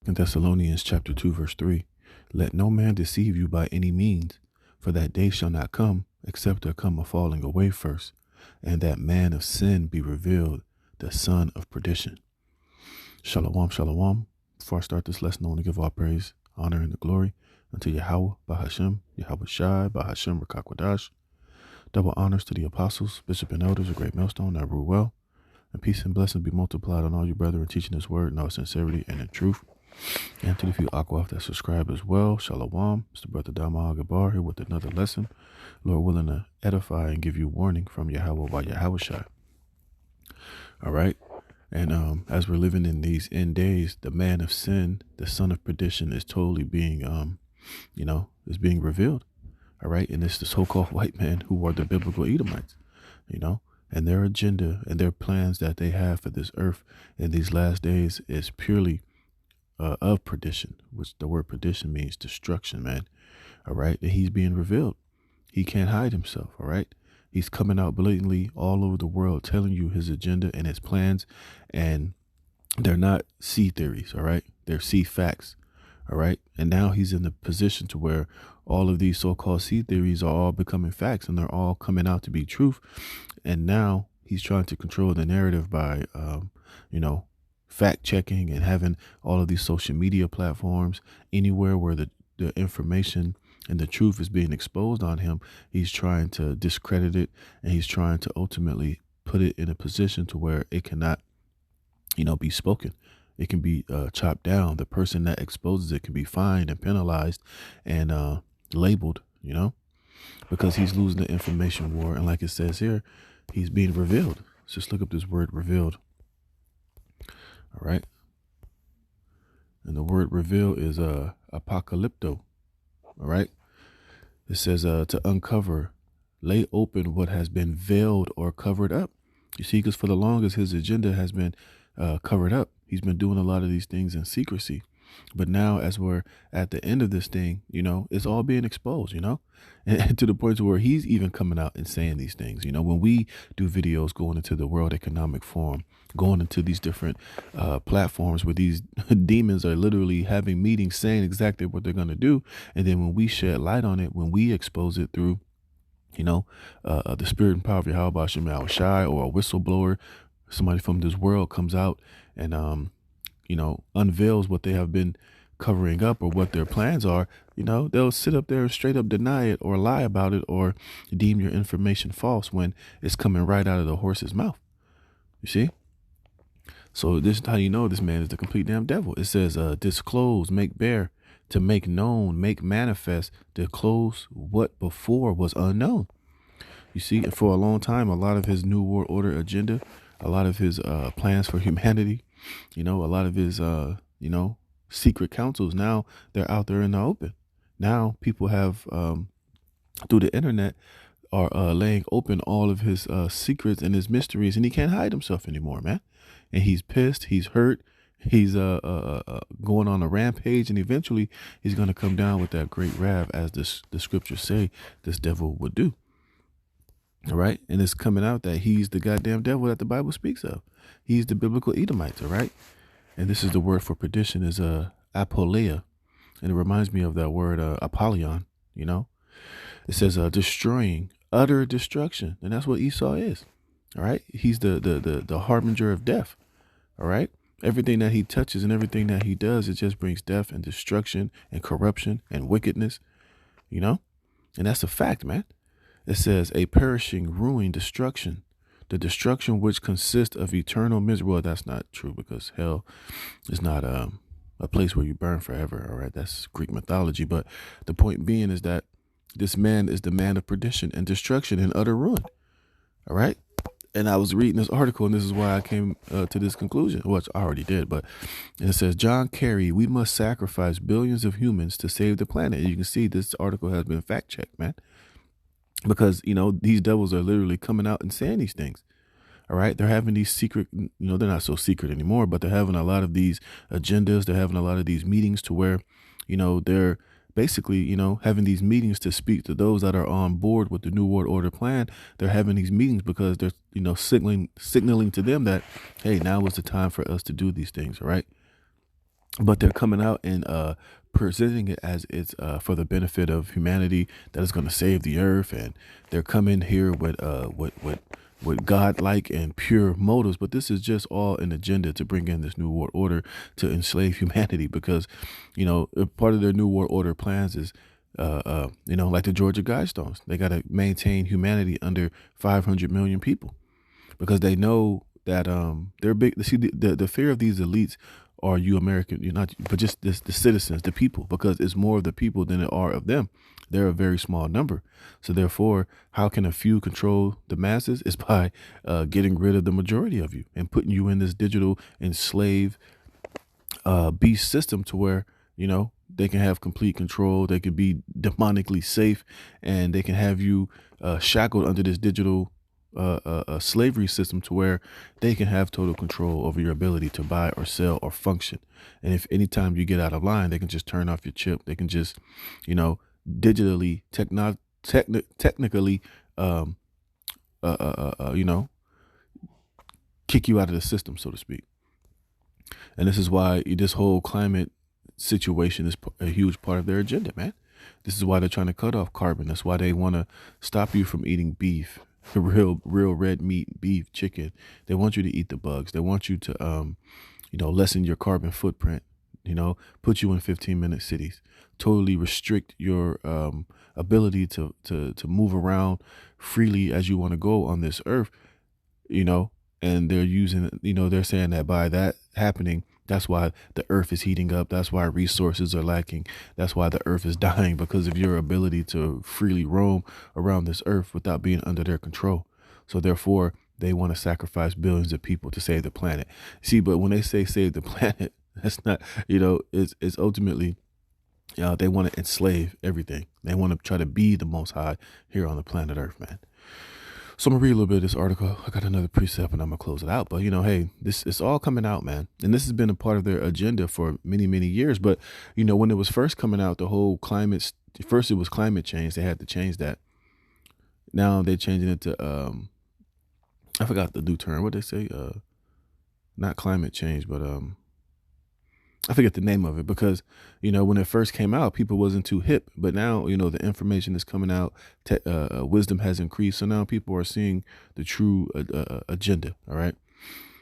2 Thessalonians chapter 2, verse 3. Let no man deceive you by any means, for that day shall not come, except there come a falling away first, and that man of sin be revealed, the son of perdition. Shalom, shalom. Before I start this lesson, I want to give all praise, honor, and the glory unto Yahweh, Bahashem, Yahweh Shai, Bahashem, Rakakwadash. Double honors to the apostles, bishop, and elders, a great millstone that rule well. And peace and blessing be multiplied on all you brethren teaching this word in all sincerity and in truth. And to the few Akwaf that subscribe as well, shalom. It's the brother Dama Agabar here with another lesson. Lord willing to edify and give you warning from Yahweh by Yahweh Shai. All right. And as we're living in these end days, the man of sin, the son of perdition, is totally being, is being revealed. All right. And it's the so-called white man who are the biblical Edomites, and their agenda and their plans that they have for this earth in these last days is purely of perdition, which the word perdition means destruction, man. All right. And he's being revealed. He can't hide himself. All right. He's coming out blatantly all over the world, telling you his agenda and his plans. And they're not C theories. All right. They're C facts. All right. And now he's in the position to where all of these so-called C theories are all becoming facts and they're all coming out to be truth. And now he's trying to control the narrative by, fact checking and having all of these social media platforms anywhere where the information and the truth is being exposed on him. He's trying to discredit it, and he's trying to ultimately put it in a position to where it cannot, be spoken. It can be chopped down. The person that exposes it can be fined and penalized and labeled, because he's losing the information war. And like it says here, he's being revealed. Let's just look up this word revealed. All right. And the word reveal is apocalypto. All right. It says to uncover, lay open what has been veiled or covered up. You see, because for the longest, his agenda has been covered up. He's been doing a lot of these things in secrecy. But now as we're at the end of this thing, it's all being exposed, and to the point where he's even coming out and saying these things. When we do videos going into the World Economic Forum, going into these different platforms where these demons are literally having meetings saying exactly what they're going to do. And then when we shed light on it, when we expose it through, the spirit and power of Yahweh Shem Shai, or a whistleblower, somebody from this world comes out and, unveils what they have been covering up or what their plans are, they'll sit up there and straight up deny it or lie about it or deem your information false when it's coming right out of the horse's mouth. You see? So this is how you know this man is the complete damn devil. It says, disclose, make bare, to make known, make manifest, disclose what before was unknown. You see, and for a long time, a lot of his New World Order agenda, a lot of his plans for humanity, a lot of his, secret councils, now they're out there in the open. Now people have, through the internet, are laying open all of his secrets and his mysteries, and he can't hide himself anymore, man. And he's pissed, he's hurt, he's going on a rampage, and eventually he's going to come down with that great wrath, as the scriptures say this devil would do. All right. And it's coming out that he's the goddamn devil that the Bible speaks of. He's the biblical Edomites. All right. And this is the word for perdition is apoleia. And it reminds me of that word Apollyon. It says destroying, utter destruction. And that's what Esau is. All right. He's the harbinger of death. All right. Everything that he touches and everything that he does, it just brings death and destruction and corruption and wickedness, and that's a fact, man. It says a perishing, ruin, destruction, the destruction which consists of eternal misery. Well, that's not true, because hell is not a place where you burn forever. All right. That's Greek mythology. But the point being is that this man is the man of perdition and destruction and utter ruin. All right. And I was reading this article, and this is why I came to this conclusion, which I already did. But it says, John Kerry, we must sacrifice billions of humans to save the planet. And you can see this article has been fact checked, man. Because, these devils are literally coming out and saying these things. All right. They're having these secret, they're not so secret anymore, but they're having a lot of these agendas. They're having a lot of these meetings to where, they're basically, having these meetings to speak to those that are on board with the New World Order plan. They're having these meetings because they're, signaling to them that, hey, now is the time for us to do these things. All right. but they're coming out and presenting it as it's for the benefit of humanity, that is going to save the earth, and they're coming here with godlike and pure motives. But this is just all an agenda to bring in this new world order to enslave humanity, because part of their new world order plans is like the Georgia Guidestones. They got to maintain humanity under 500 million people, because they know that they're big. See, the fear of these elites are you American, you're not, but just the citizens, the people, because it's more of the people than it are of them. They're a very small number. So therefore, how can a few control the masses? Is by getting rid of the majority of you and putting you in this digital enslaved beast system, to where they can have complete control. They can be demonically safe, and they can have you shackled under this digital slavery system, to where they can have total control over your ability to buy or sell or function. And if anytime you get out of line, they can just turn off your chip. They can just, digitally, technically, kick you out of the system, so to speak. And this is why this whole climate situation is a huge part of their agenda, man. This is why they're trying to cut off carbon. That's why they want to stop you from eating beef, real red meat, beef, chicken. They want you to eat the bugs. They want you to, lessen your carbon footprint. Put you in 15-minute cities. Totally restrict your ability to move around freely as you want to go on this earth. And they're using, they're saying that by that happening, that's why the earth is heating up. That's why resources are lacking. That's why the earth is dying, because of your ability to freely roam around this earth without being under their control. So therefore, they want to sacrifice billions of people to save the planet. See, but when they say save the planet, that's not, it's ultimately, they want to enslave everything. They want to try to be the most high here on the planet Earth, man. So I'm gonna read a little bit of this article. I got another precept and I'm gonna close it out. But hey, this it's all coming out, man. And this has been a part of their agenda for many, many years. But when it was first coming out, the whole climate, first it was climate change. They had to change that. Now they're changing it to I forgot the new term. What they say? Not climate change, but I forget the name of it, because when it first came out, people wasn't too hip, but now the information is coming out, wisdom has increased, so now people are seeing the true agenda. All right,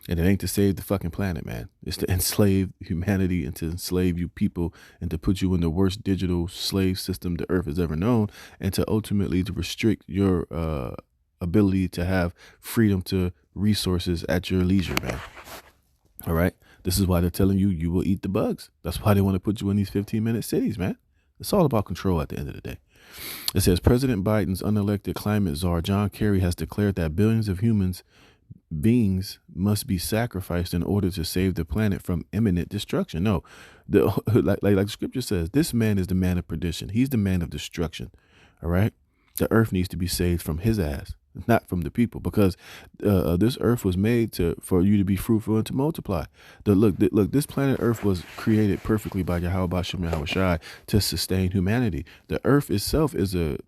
and it ain't to save the fucking planet, man. It's to enslave humanity and to enslave you people, and to put you in the worst digital slave system the earth has ever known, and to ultimately to restrict your ability to have freedom to resources at your leisure, man. All right. This is why they're telling you you will eat the bugs. That's why they want to put you in these 15-minute cities, man. It's all about control at the end of the day. It says President Biden's unelected climate czar, John Kerry, has declared that billions of beings must be sacrificed in order to save the planet from imminent destruction. No, like the scripture says, this man is the man of perdition. He's the man of destruction. All right. The earth needs to be saved from his ass, not from the people, because this earth was made for you to be fruitful and to multiply. Look, this planet Earth was created perfectly by Yahweh Bashem Yahweh Shai to sustain humanity. The earth itself is a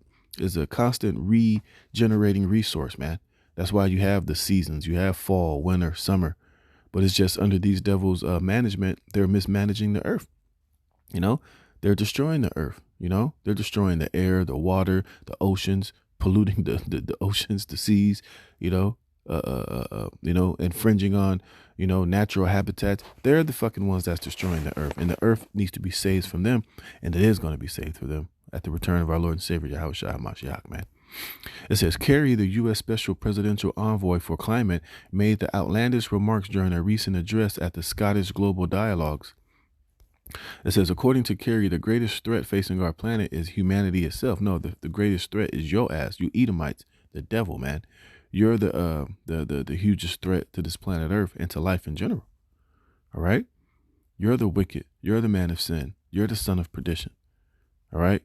constant regenerating resource, man. That's why you have the seasons. You have fall, winter, summer. But it's just under these devils' management, they're mismanaging the earth. They're destroying the earth. They're destroying the air, the water, the oceans, polluting the oceans, the seas, infringing on, natural habitats. They're the fucking ones that's destroying the earth, and the earth needs to be saved from them, and it is going to be saved for them at the return of our Lord and Savior, Yahweh Shai HaMashiach, man. It says, Kerry, the U.S. Special Presidential Envoy for Climate, made the outlandish remarks during a recent address at the Scottish Global Dialogues. It says, according to Kerry, the greatest threat facing our planet is humanity itself. No, the greatest threat is your ass, you Edomites, the devil, man. You're the hugest threat to this planet Earth and to life in general. All right? You're the wicked. You're the man of sin. You're the son of perdition. All right?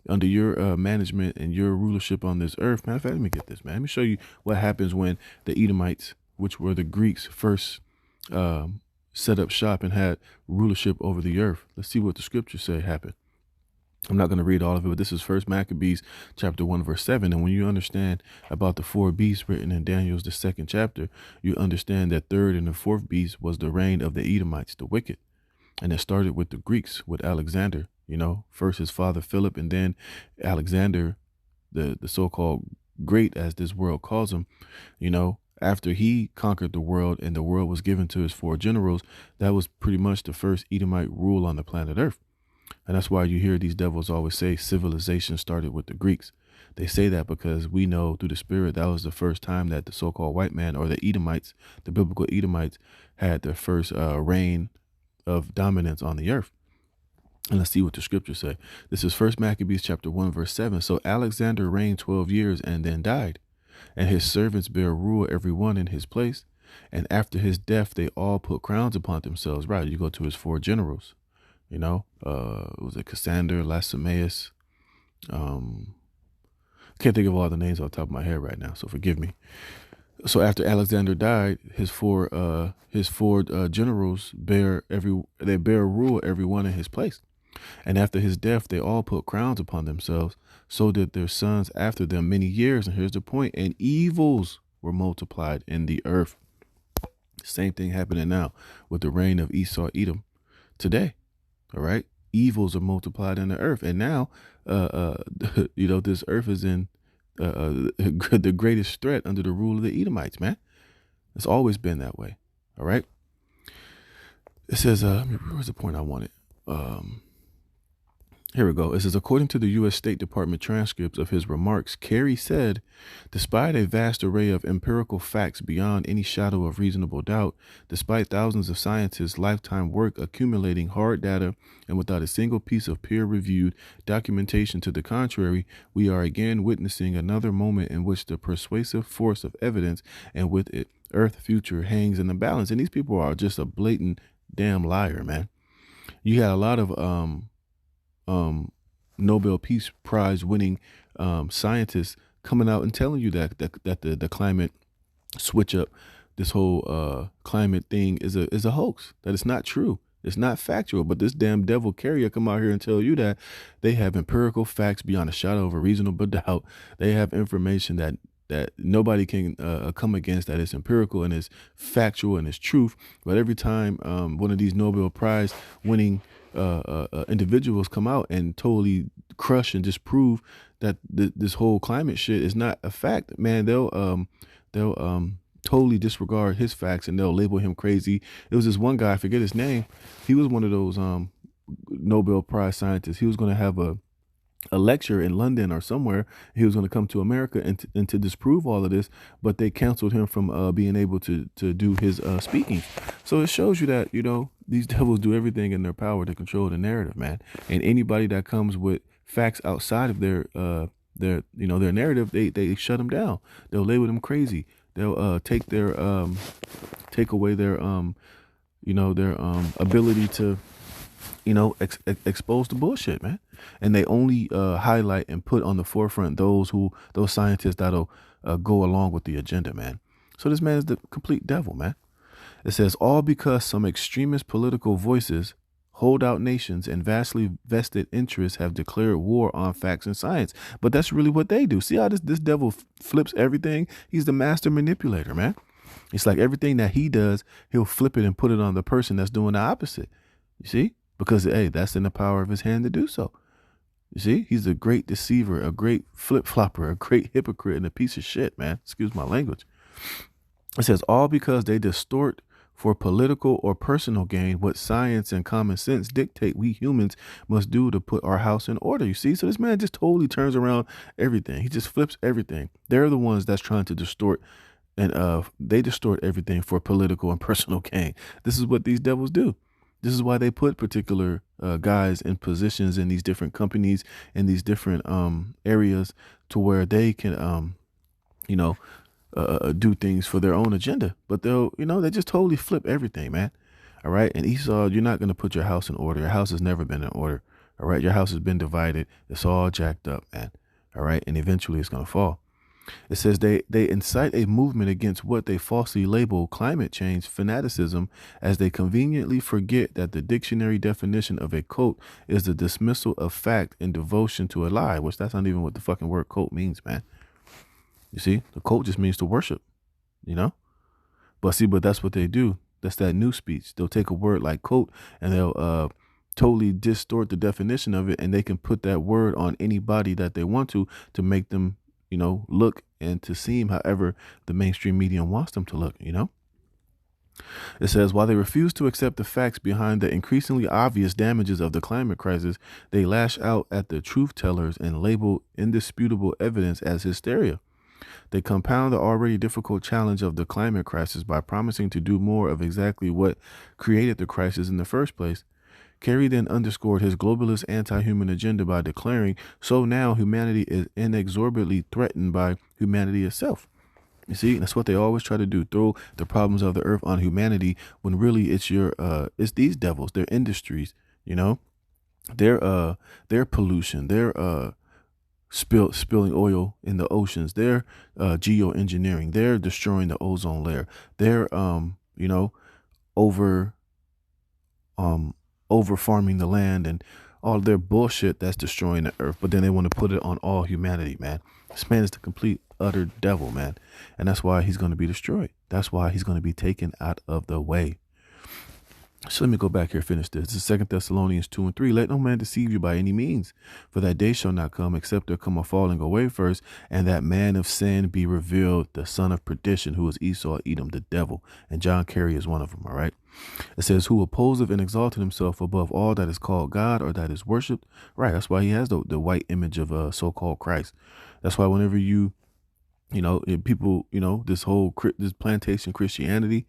Under your management and your rulership on this earth, matter of fact, let me get this, man. Let me show you what happens when the Edomites, which were the Greeks, first set up shop and had rulership over the earth. Let's see what the scriptures say happened. I'm not going to read all of it, but this is First Maccabees chapter 1, verse 7. And when you understand about the four beasts written in Daniel's the second chapter, you understand that third and the fourth beast was the reign of the Edomites, the wicked. And it started with the Greeks, with Alexander, first his father Philip, and then Alexander, the so-called great, as this world calls him, after he conquered the world and the world was given to his four generals. That was pretty much the first Edomite rule on the planet Earth. And that's why you hear these devils always say civilization started with the Greeks. They say that because we know through the spirit that was the first time that the so-called white man, or the Edomites, the biblical Edomites, had their first reign of dominance on the earth. And let's see what the scriptures say. This is First Maccabees chapter 1, verse 7. So Alexander reigned 12 years and then died, and his servants bare rule every one in his place. And after his death, they all put crowns upon themselves. Right. You go to his four generals, was it Cassander, Lacenaeus? Can't think of all the names off the top of my head right now, so forgive me. So after Alexander died, his four generals bear rule every one in his place. And after his death, they all put crowns upon themselves. So did their sons after them many years. And here's the point: and evils were multiplied in the earth. Same thing happening now with the reign of Esau, Edom today. All right, evils are multiplied in the earth, and now, this earth is in the greatest threat under the rule of the Edomites, man. It's always been that way. All right. It says, where's the point I wanted? Here we go. It says, according to the U.S. State Department transcripts of his remarks, Kerry said, despite a vast array of empirical facts beyond any shadow of reasonable doubt, despite thousands of scientists' lifetime work accumulating hard data, and without a single piece of peer-reviewed documentation to the contrary, we are again witnessing another moment in which the persuasive force of evidence, and with it, Earth future, hangs in the balance. And these people are just a blatant damn liar, man. You had a lot of Nobel Peace Prize winning scientists coming out and telling you that the climate switch up, this whole climate thing is a hoax, that it's not true, it's not factual. But this damn devil carrier come out here and tell you that they have empirical facts beyond a shadow of a reasonable doubt. They have information that nobody can come against, that is empirical and is factual and is truth. But every time one of these Nobel Prize winning individuals come out and totally crush and disprove that this whole climate shit is not a fact, man, they'll totally disregard his facts and they'll label him crazy. It was this one guy, I forget his name. He was one of those Nobel Prize scientists. He was going to have a lecture in London or somewhere. He was going to come to America and to disprove all of this, but they canceled him from being able to do his speaking. So it shows you that, these devils do everything in their power to control the narrative, man. And anybody that comes with facts outside of their narrative, they shut them down. They'll label them crazy. They'll take away their ability to expose the bullshit, man. And they only highlight and put on the forefront those scientists that'll go along with the agenda, man. So this man is the complete devil, man. It says, all because some extremist political voices, holdout nations, and vastly vested interests have declared war on facts and science. But that's really what they do. See how this devil flips everything? He's the master manipulator, man. It's like everything that he does, he'll flip it and put it on the person that's doing the opposite. You see? Because, hey, that's in the power of his hand to do so. You see? He's a great deceiver, a great flip-flopper, a great hypocrite, and a piece of shit, man. Excuse my language. It says, all because they distort for political or personal gain what science and common sense dictate we humans must do to put our house in order. You see? So this man just totally turns around everything. He just flips everything. They're the ones that's trying to distort, and they distort everything for political and personal gain. This is what these devils do. This is why they put particular guys in positions in these different companies, in these different areas, to where they can, do things for their own agenda. But they just totally flip everything, man. All right. And Esau, you're not going to put your house in order. Your house has never been in order. All right. Your house has been divided. It's all jacked up, man. All right. And eventually it's going to fall. It says they incite a movement against what they falsely label climate change fanaticism, as they conveniently forget that the dictionary definition of a cult is the dismissal of fact and devotion to a lie, which that's not even what the fucking word cult means, man. You see, the cult just means to worship, But that's what they do. That's that new speech. They'll take a word like quote and they'll totally distort the definition of it, and they can put that word on anybody that they want to make them, look and to seem however the mainstream media wants them to look. It says, while they refuse to accept the facts behind the increasingly obvious damages of the climate crisis, they lash out at the truth tellers and label indisputable evidence as hysteria. They compound the already difficult challenge of the climate crisis by promising to do more of exactly what created the crisis in the first place. Kerry then underscored his globalist anti-human agenda by declaring, so now humanity is inexorably threatened by humanity itself. You see, that's what they always try to do, throw the problems of the earth on humanity, when really it's it's these devils, their industries, their pollution, their spilling oil in the oceans, their geoengineering, they're destroying the ozone layer, they're over over farming the land and all their bullshit that's destroying the earth. But then they want to put it on all humanity, man. This man is the complete utter devil, man. And that's why he's going to be destroyed. That's why he's going to be taken out of the way. So let me go back here, finish this. This is 2 Thessalonians 2:3. Let no man deceive you by any means, for that day shall not come except there come a falling away first, and that man of sin be revealed, the son of perdition, who is Esau, Edom, the devil. And John Kerry is one of them, all right? It says, who opposeth and exalted himself above all that is called God or that is worshipped. Right, that's why he has the white image of so-called Christ. That's why whenever people, this plantation Christianity,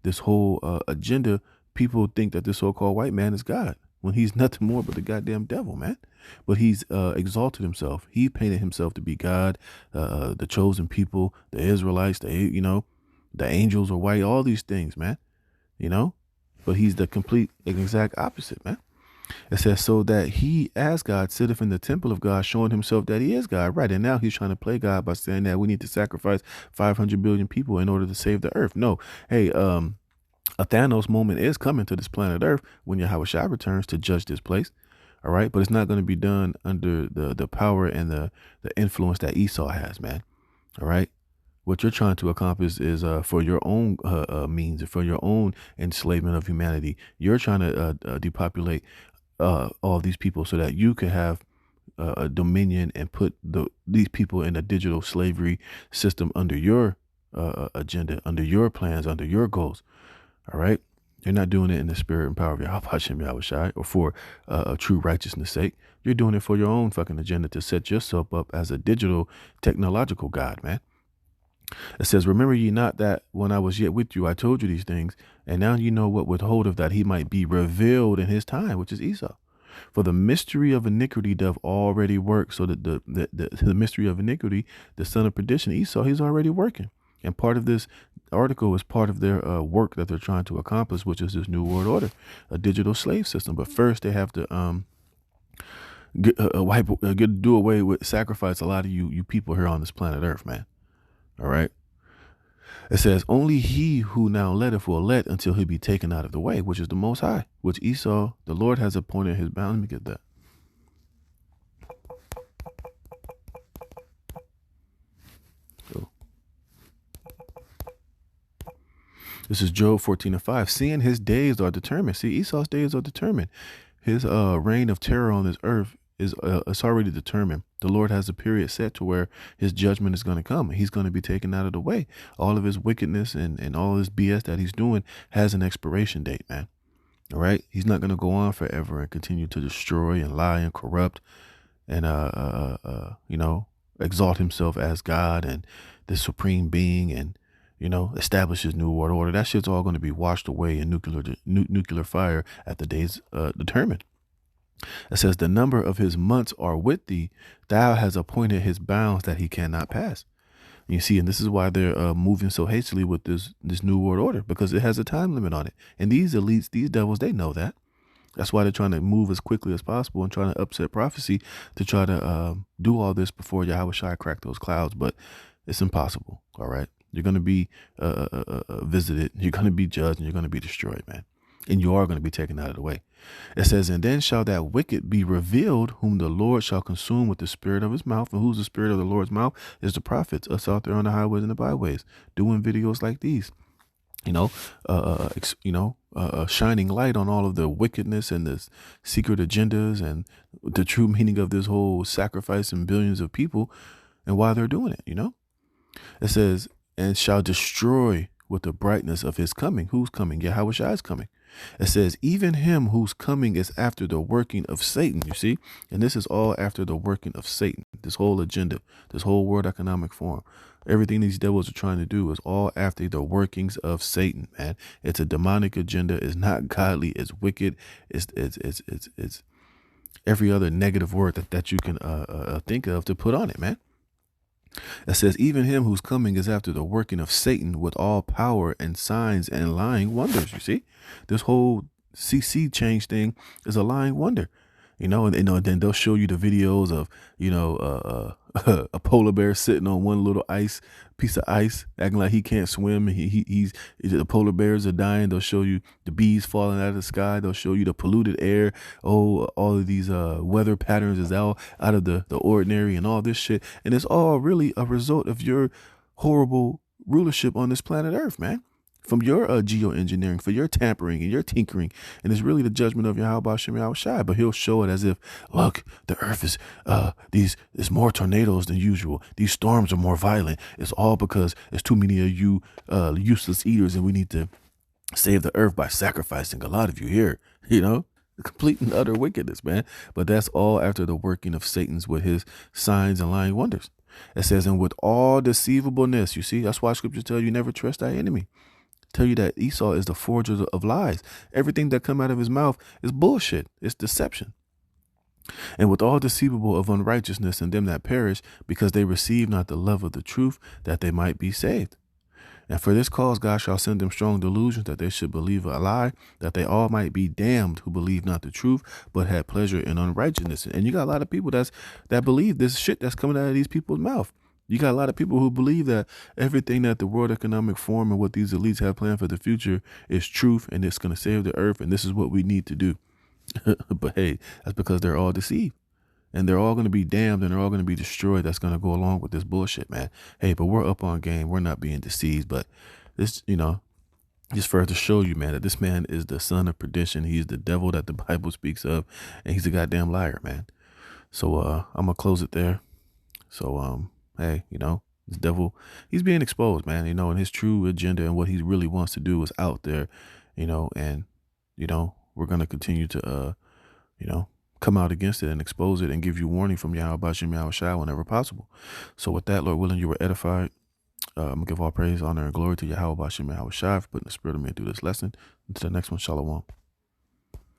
this whole agenda, people think that the so-called white man is God when he's nothing more but the goddamn devil, man. But he's exalted himself. He painted himself to be God, the chosen people, the Israelites, the angels are white, all these things, man. But he's the complete exact opposite, man. It says, so that he, as God, sitteth in the temple of God, showing himself that he is God. Right. And now he's trying to play God by saying that we need to sacrifice 500 billion people in order to save the earth. No. Hey, a Thanos moment is coming to this planet Earth when Yahweh Shai returns to judge this place. All right. But it's not going to be done under the power and the influence that Esau has, man. All right. What you're trying to accomplish is for your own means, for your own enslavement of humanity. You're trying to depopulate all these people so that you can have a dominion and put these people in a digital slavery system under your agenda, under your plans, under your goals. All right. You're not doing it in the spirit and power of Yahweh Hashem Yahweh Shai or for a true righteousness sake. You're doing it for your own fucking agenda to set yourself up as a digital technological God, man. It says, remember ye not that when I was yet with you, I told you these things, and now you know what withhold of that he might be revealed in his time, which is Esau. For the mystery of iniquity doth already work, so that the mystery of iniquity, the son of perdition, Esau, he's already working. And part of this article is part of their work that they're trying to accomplish, which is this new world order, a digital slave system. But first they have to do away with, sacrifice a lot of you people here on this planet Earth, man. All right. It says, only he who now letteth will let until he be taken out of the way, which is the Most High, which Esau, the Lord has appointed his bound. Let me get that. So, this is Job 14:5. Seeing his days are determined. See, Esau's days are determined. His reign of terror on this earth is it's already determined. The Lord has a period set to where his judgment is going to come. He's going to be taken out of the way. All of his wickedness and all his BS that he's doing has an expiration date, man. All right. He's not going to go on forever and continue to destroy and lie and corrupt and, exalt himself as God and the supreme being and, establish his new world order. That shit's all going to be washed away in nuclear fire at the days determined. It says, the number of his months are with thee. Thou hast appointed his bounds that he cannot pass. And you see, and this is why they're moving so hastily with this new world order, because it has a time limit on it. And these elites, these devils, they know that. That's why they're trying to move as quickly as possible and trying to upset prophecy to try to do all this before Yahweh Shai crack those clouds. But it's impossible. All right. You're going to be visited. You're going to be judged and you're going to be destroyed, man. And you are going to be taken out of the way. It says, and then shall that wicked be revealed, whom the Lord shall consume with the spirit of his mouth. And who's the spirit of the Lord's mouth? Is the prophets, us out there on the highways and the byways, doing videos like these. you know, shining light on all of the wickedness and the secret agendas and the true meaning of this whole sacrificing billions of people and why they're doing it. It says, and shall destroy with the brightness of his coming. Who's coming? Yahweh Shai is coming. It says, even him whose coming is after the working of Satan, you see? And this is all after the working of Satan, this whole agenda, this whole World Economic Forum. Everything these devils are trying to do is all after the workings of Satan, man. It's a demonic agenda. It's not godly. It's wicked. It's every other negative word that you can think of to put on it, man. It says, even him whose coming is after the working of Satan with all power and signs and lying wonders. You see, this whole CC change thing is a lying wonder, and then they'll show you the videos of, a polar bear sitting on one little piece of ice, acting like he can't swim. The polar bears are dying. They'll show you the bees falling out of the sky. They'll show you the polluted air. Oh, all of these weather patterns is out of the ordinary and all this shit. And it's all really a result of your horrible rulership on this planet Earth, man. From your geoengineering, for your tampering and your tinkering. And it's really the judgment of Yahweh Shem Yahweh Shai. But he'll show it as if, look, the earth is, there's more tornadoes than usual. These storms are more violent. It's all because there's too many of you useless eaters, and we need to save the earth by sacrificing a lot of you here, complete and utter wickedness, man. But that's all after the working of Satan's with his signs and lying wonders. It says, and with all deceivableness, you see, that's why scriptures tell you never trust thy enemy. Tell you that Esau is the forger of lies. Everything that come out of his mouth is bullshit. It's deception. And with all deceivable of unrighteousness in them that perish, because they receive not the love of the truth, that they might be saved. And for this cause God shall send them strong delusions, that they should believe a lie, that they all might be damned who believe not the truth, but had pleasure in unrighteousness. And you got a lot of people that believe this shit that's coming out of these people's mouth. You got a lot of people who believe that everything that the World Economic Forum and what these elites have planned for the future is truth, and it's going to save the earth, and this is what we need to do. But hey, that's because they're all deceived, and they're all going to be damned, and they're all going to be destroyed. That's going to go along with this bullshit, man. Hey, but we're up on game. We're not being deceived, but this, just for to show you, man, that this man is the son of perdition. He's the devil that the Bible speaks of, and he's a goddamn liar, man. So I'm going to close it there. So, hey, this devil, he's being exposed, man, and his true agenda and what he really wants to do is out there, and, we're going to continue to, come out against it and expose it and give you warning from Yahweh Shem Yahweh Shai whenever possible. So with that, Lord willing, you were edified. I'm going to give all praise, honor, and glory to Yahweh Shem Yahweh Shai for putting the spirit of me through this lesson. Until the next one, Shalom.